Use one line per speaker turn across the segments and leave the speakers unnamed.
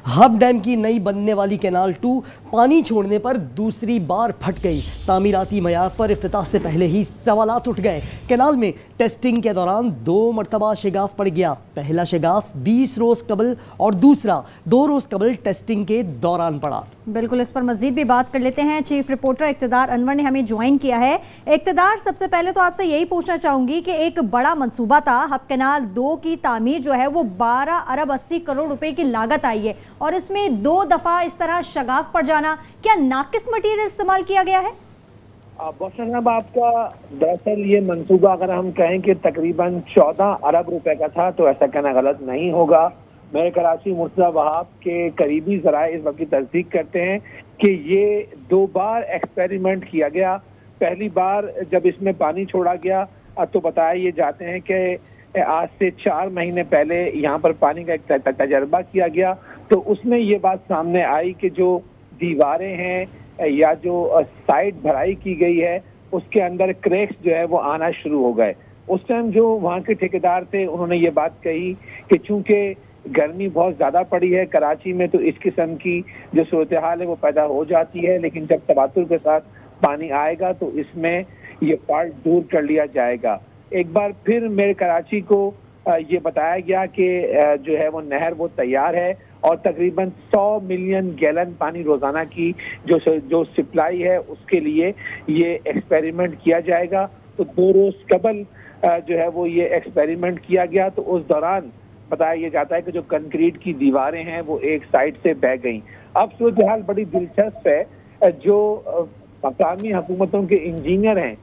Hub dam کی نئی بننے والی کینال 2 پانی چھوڑنے پر دوسری بار پھٹ گئی۔ تعمیراتی معیار پر افتتاح سے پہلے ہی سوالات اٹھ گئے۔ کینال میں ٹیسٹنگ کے دوران 2 مرتبہ شگاف پڑ گیا۔ پہلا شگاف 20 روز قبل اور دوسرا 2 روز قبل ٹیسٹنگ کے دوران پڑا۔
بالکل، اس پر مزید بھی بات کر لیتے ہیں۔ چیف رپورٹر اقتدار انور نے ہمیں جوائن کیا ہے۔ اقتدار، سب سے پہلے تو آپ سے یہی پوچھنا چاہوں گی کہ ایک بڑا منصوبہ تھا، ہب کینال 2 کی تعمیر جو ہے وہ 12 ارب 80 کروڑ روپے کی لاگت آئی ہے، اور اس میں 2 دفعہ اس طرح شگاف پڑ جانا، کیا ناقص مٹیریل استعمال کیا گیا ہے؟
بوشن صاحب، آپ کا دراصل یہ منصوبہ اگر ہم کہیں کہ تقریباً 14 ارب روپے کا تھا تو ایسا کہنا غلط نہیں ہوگا۔ میئر کراچی مرتضی وہاب کے قریبی ذرائع اس وقت کی تصدیق کرتے ہیں کہ یہ 2 بار ایکسپیریمنٹ کیا گیا۔ پہلی بار جب اس میں پانی چھوڑا گیا تو بتایا یہ جاتے ہیں کہ آج سے 4 مہینے پہلے یہاں پر پانی کا ایک تجربہ کیا گیا، تو اس میں یہ بات سامنے آئی کہ جو دیواریں ہیں یا جو سائڈ بھرائی کی گئی ہے اس کے اندر کریکس جو ہے وہ آنا شروع ہو گئے۔ اس ٹائم جو وہاں کے ٹھیکیدار تھے انہوں نے یہ بات کہی کہ چونکہ گرمی بہت زیادہ پڑی ہے کراچی میں تو اس قسم کی جو صورتحال ہے وہ پیدا ہو جاتی ہے، لیکن جب تواتر کے ساتھ پانی آئے گا تو اس میں یہ فالٹ دور کر لیا جائے گا۔ ایک بار پھر میئر کراچی کو یہ بتایا گیا کہ جو ہے وہ نہر وہ تیار ہے اور تقریباً 100 ملین گیلن پانی روزانہ کی جو سپلائی ہے اس کے لیے یہ ایکسپیریمنٹ کیا جائے گا۔ تو 2 روز قبل جو ہے وہ یہ ایکسپیریمنٹ کیا گیا، تو اس دوران بتایا یہ جاتا ہے کہ جو کنکریٹ کی دیواریں ہیں وہ ایک سائڈ سے بہ گئیں۔ اب صورتحال بڑی دلچسپ ہے، جو مقامی حکومتوں کے انجینئر ہیں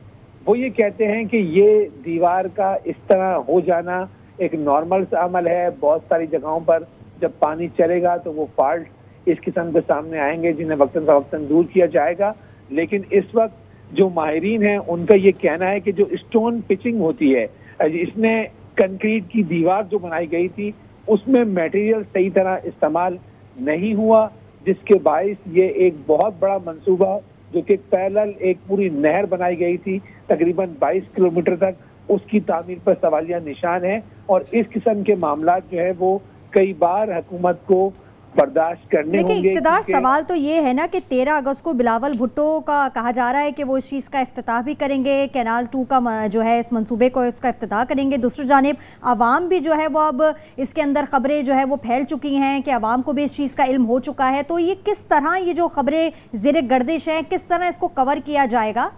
وہ یہ کہتے ہیں کہ یہ دیوار کا اس طرح ہو جانا ایک نارمل سا عمل ہے۔ بہت ساری جگہوں پر جب پانی چلے گا تو وہ فالٹ اس قسم کے سامنے آئیں گے جنہیں وقتاً فوقتاً دور کیا جائے گا، لیکن اس وقت جو ماہرین ہیں ان کا یہ کہنا ہے کہ جو اسٹون پچنگ ہوتی ہے، اس میں کنکریٹ کی دیوار جو بنائی گئی تھی اس میں میٹیریل صحیح طرح استعمال نہیں ہوا، جس کے باعث یہ ایک بہت بڑا منصوبہ جو کہ پیرلل ایک پوری نہر بنائی گئی تھی تقریباً 22 کلومیٹر تک، اس کی تعمیر پر سوالیہ نشان ہے۔ اور اس قسم کے معاملات جو ہے وہ کئی بار حکومت کو برداشت کرنے ہوں گے۔
لیکن اقتدار، سوال تو یہ ہے نا کہ 13 اگست کو بلاول بھٹو کا کہا جا رہا ہے کہ وہ اس چیز کا افتتاح بھی کریں گے، کینال 2 کا جو ہے اس منصوبے کو اس کا افتتاح کریں گے۔ دوسری جانب عوام بھی جو ہے وہ اب اس کے اندر خبریں جو ہے وہ پھیل چکی ہیں کہ عوام کو بھی اس چیز کا علم ہو چکا ہے، تو یہ کس طرح یہ جو خبریں زیر گردش ہیں کس طرح اس کو کور کیا جائے گا؟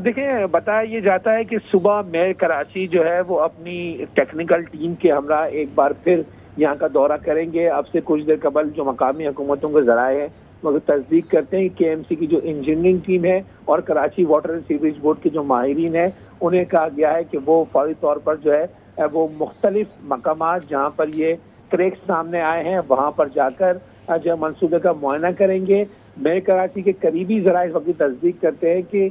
دیکھیں، بتایا یہ جاتا ہے کہ صبح میئر کراچی جو ہے وہ اپنی ٹیکنیکل ٹیم کے ہمراہ ایک بار پھر یہاں کا دورہ کریں گے۔ اب سے کچھ دیر قبل جو مقامی حکومتوں کے ذرائع ہیں وہ تصدیق کرتے ہیں کہ کے ایم سی کی جو انجینئرنگ ٹیم ہے اور Karachi water and sewerage board کے جو ماہرین ہیں انہیں کہا گیا ہے کہ وہ فوری طور پر جو ہے وہ مختلف مقامات جہاں پر یہ کریکس سامنے آئے ہیں وہاں پر جا کر جو منصوبے کا معائنہ کریں گے۔ میئر کراچی کے قریبی ذرائع اس وقت تصدیق کرتے ہیں کہ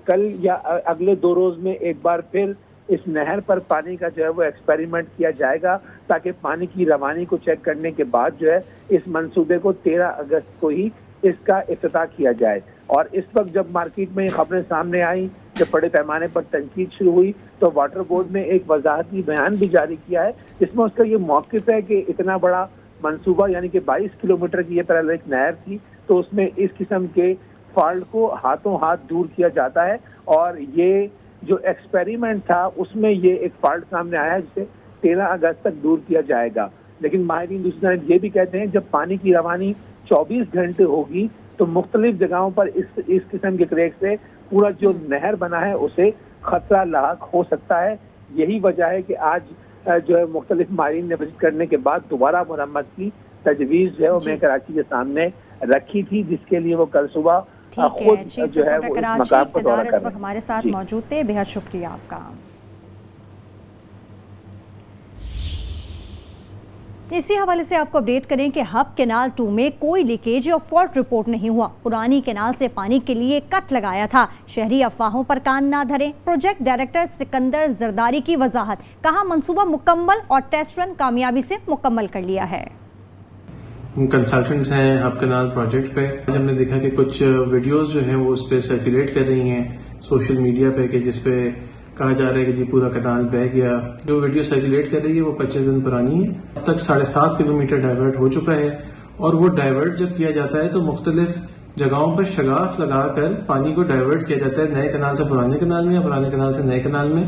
کل یا اگلے 2 روز میں ایک بار پھر اس نہر پر پانی کا جو ہے وہ ایکسپیریمنٹ کیا جائے گا تاکہ پانی کی روانی کو چیک کرنے کے بعد جو ہے اس منصوبے کو 13 اگست کو ہی اس کا افتتاح کیا جائے۔ اور اس وقت جب مارکیٹ میں یہ خبریں سامنے آئیں، جب بڑے پیمانے پر تنقید شروع ہوئی تو واٹر بورڈ نے ایک وضاحتی بیان بھی جاری کیا ہے جس میں اس کا یہ موقف ہے کہ اتنا بڑا منصوبہ یعنی کہ 22 کلومیٹر کی یہ پہلے ایک نہر تھی تو اس میں اس قسم کے فالٹ کو ہاتھوں ہاتھ دور کیا جاتا ہے، اور یہ جو ایکسپیریمنٹ تھا اس میں یہ ایک فالٹ سامنے آیا ہے جسے 13 اگست تک دور کیا جائے گا۔ لیکن ماہرین دوسری طرف یہ بھی کہتے ہیں جب پانی کی روانی 24 گھنٹے ہوگی تو مختلف جگہوں پر اس قسم کے کریک سے پورا جو نہر بنا ہے اسے خطرہ لاحق ہو سکتا ہے۔ یہی وجہ ہے کہ آج جو ہے مختلف ماہرین نے وزٹ کرنے کے بعد دوبارہ مرمت کی تجویز جو ہے وہ میں کراچی کے سامنے رکھی تھی، جس کے لیے وہ کل صبح خود جو ہے وہ اس مقام کو دورہ کر رہے ہیں۔
اس وقت ہمارے ساتھ موجود تھے، بہت شکریہ آپ کا۔ اسی حوالے سے آپ کو اپڈیٹ کریں کہ ہب کینال 2 میں کوئی لیکیج یا فالٹ رپورٹ نہیں ہوا۔ پرانی کینال سے پانی کے لیے کٹ لگایا تھا۔ شہری افواہوں پر کان نہ دھریں۔ پروجیکٹ ڈائریکٹر سکندر زرداری کی وضاحت، کہا منصوبہ مکمل اور ٹیسٹ رن کامیابی سے مکمل کر لیا ہے۔
کنسلٹنٹس ہیں ہب کینال پروجیکٹ پہ۔ آج ہم نے دیکھا کہ کچھ ویڈیوز جو ہیں وہ اس پہ سرکولیٹ کر رہی ہیں سوشل میڈیا پہ کہ جس پہ کہا جا رہا ہے کہ جی پورا کینال بہہ گیا. جو ویڈیو سرکولیٹ کر رہی ہے وہ 25 دن پرانی ہے. اب تک 7.5 کلومیٹر ڈائیورٹ ہو چکا ہے, اور وہ ڈائیورٹ جب کیا جاتا ہے تو مختلف جگہوں پر شگاف لگا کر پانی کو ڈائیورٹ کیا جاتا ہے, نئے کینال سے پرانے کینال میں یا پرانے کینال سے نئے کینال میں.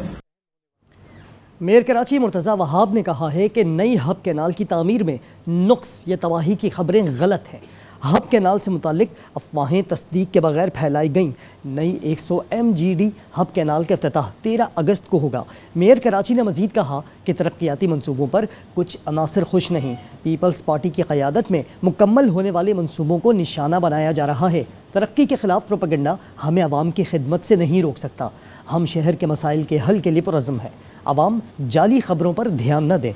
میئر کراچی مرتضیٰ وہاب نے کہا ہے کہ نئی ہب کینال کی تعمیر میں نقص یا تباہی کی خبریں غلط ہیں. ہب کینال سے متعلق افواہیں تصدیق کے بغیر پھیلائی گئیں. نئی 100 MGD ہب کینال کا افتتاح 13 اگست کو ہوگا. میئر کراچی نے مزید کہا کہ ترقیاتی منصوبوں پر کچھ عناصر خوش نہیں. پیپلز پارٹی کی قیادت میں مکمل ہونے والے منصوبوں کو نشانہ بنایا جا رہا ہے. ترقی کے خلاف پروپیگنڈا ہمیں عوام کی خدمت سے نہیں روک سکتا. ہم شہر کے مسائل کے حل کے لیے پرعزم ہیں. عوام جعلی خبروں پر دھیان نہ دیں.